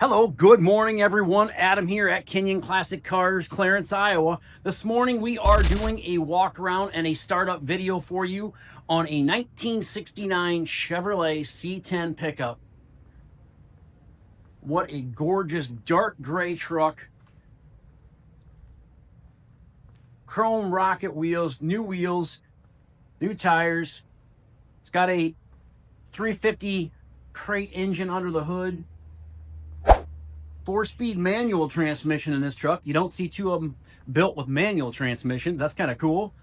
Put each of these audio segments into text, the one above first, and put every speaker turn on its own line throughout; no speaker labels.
Hello, good morning everyone. Adam here at Kinion Classic Cars, Clarence, Iowa. This morning we are doing a walk around and a startup video for you on a 1969 Chevrolet C10 pickup. What a gorgeous dark gray truck. Chrome rocket wheels, new tires. It's got a 350 crate engine under the hood. 4-speed manual transmission in this truck. You don't see two of them built with manual transmissions. That's kind of cool.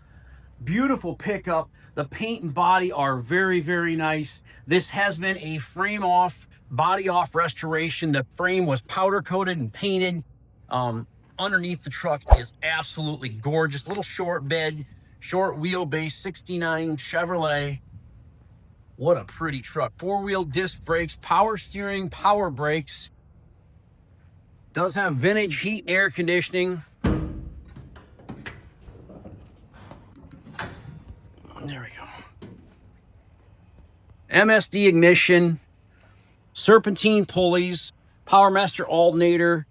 Beautiful pickup. The paint and body are very, very nice. This has been a frame off, body off restoration. The frame was powder coated and painted. Underneath the truck is absolutely gorgeous. Little short bed, short wheelbase, 69 Chevrolet. What a pretty truck. 4-wheel disc brakes, power steering, power brakes. Does have vintage heat and air conditioning. There we go. MSD ignition, serpentine pulleys, Power Master alternator,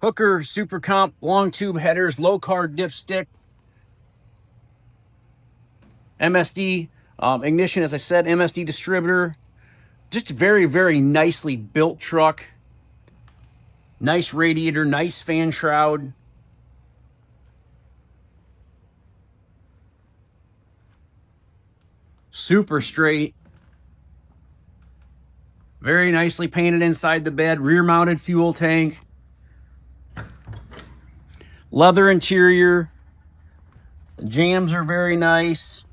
Hooker Super Comp long tube headers, low car dipstick, MSD ignition, as I said, MSD distributor. Just a very, very nicely built truck. Nice radiator, nice fan shroud. Super straight. Very nicely painted inside the bed. Rear mounted fuel tank. Leather interior. The jambs are very nice.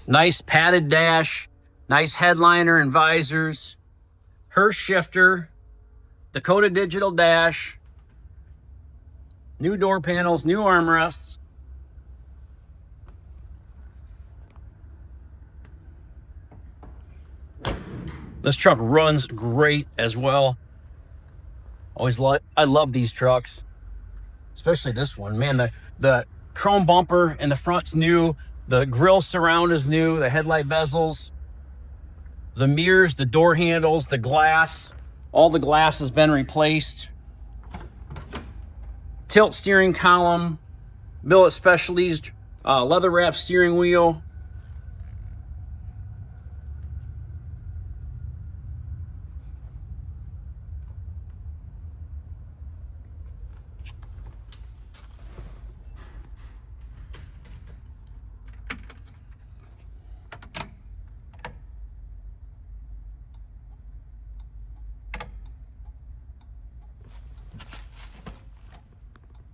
Nice padded dash, nice headliner and visors, Hurst shifter, Dakota digital dash, new door panels, new armrests. This truck runs great as well. I love these trucks, especially this one. Man, the chrome bumper in the front's new. The grille surround is new, the headlight bezels, the mirrors, the door handles, the glass. All the glass has been replaced. Tilt steering column, billet specialties, leather wrap steering wheel.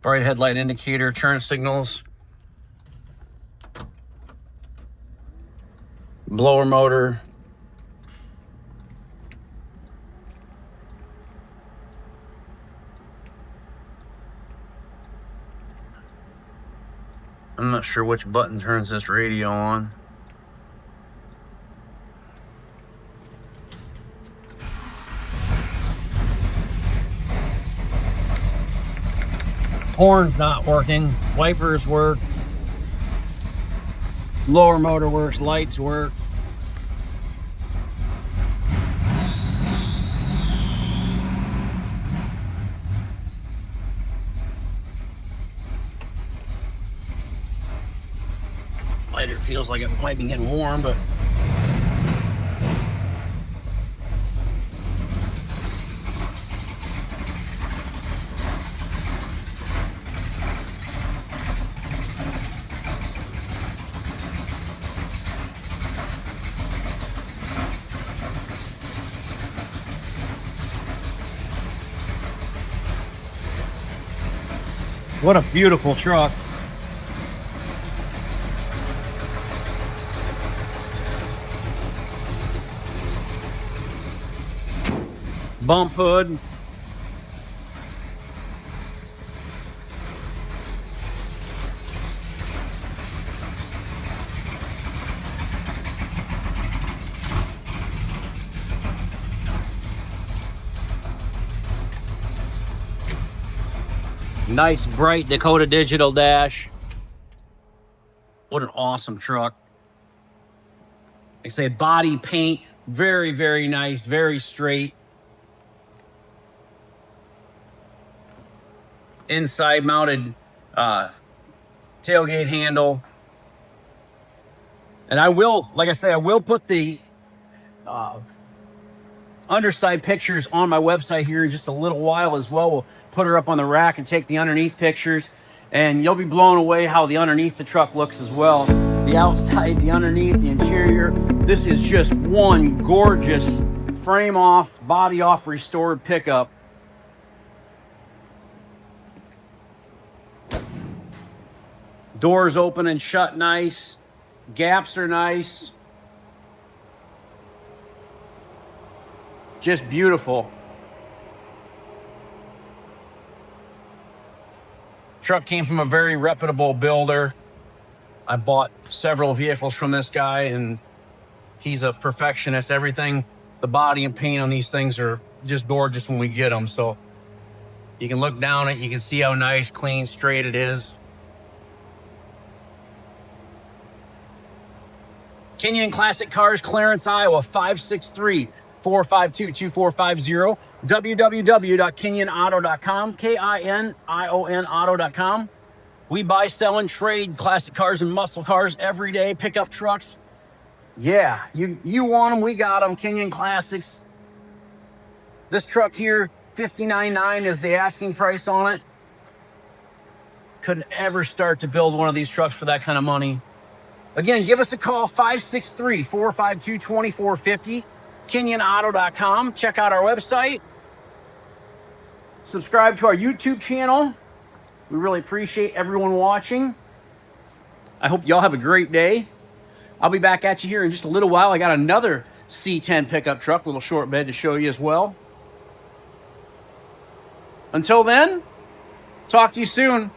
Bright headlight indicator, turn signals, blower motor, I'm not sure which button turns this radio on. Horn's not working, wipers work, lower motor works, lights work. Lighter feels like it might be getting warm, but what a beautiful truck. Bump hood. Nice bright Dakota digital dash. What an awesome truck. Like I say, body paint, very, very nice, very straight. Inside mounted tailgate handle. And I will, like I say, I will put the underside pictures on my website here in just a little while as well. We'll put her up on the rack and take the underneath pictures, and you'll be blown away how the underneath the truck looks as well. The outside, the underneath, the interior. This is just one gorgeous frame off, body off, restored pickup. Doors open and shut nice. Gaps are nice. Just beautiful. Truck came from a very reputable builder. I bought several vehicles from this guy, and he's a perfectionist. Everything, the body and paint on these things are just gorgeous when we get them. So you can look down it, you can see how nice, clean, straight it is. Kinion Classic Cars, Clarence, Iowa, 563-452-2450, www.kinionauto.com, K-I-N-I-O-N auto.com. We buy, sell, and trade classic cars and muscle cars every day, pickup trucks. Yeah, you want them, we got them, Kinion Classics. This truck here, $59,900 is the asking price on it. Couldn't ever start to build one of these trucks for that kind of money. Again, give us a call, 563-452-2450, KinionAuto.com. Check out our website. Subscribe to our YouTube channel. We really appreciate everyone watching. I hope y'all have a great day. I'll be back at you here in just a little while. I got another C10 pickup truck, little short bed to show you as well. Until then, talk to you soon.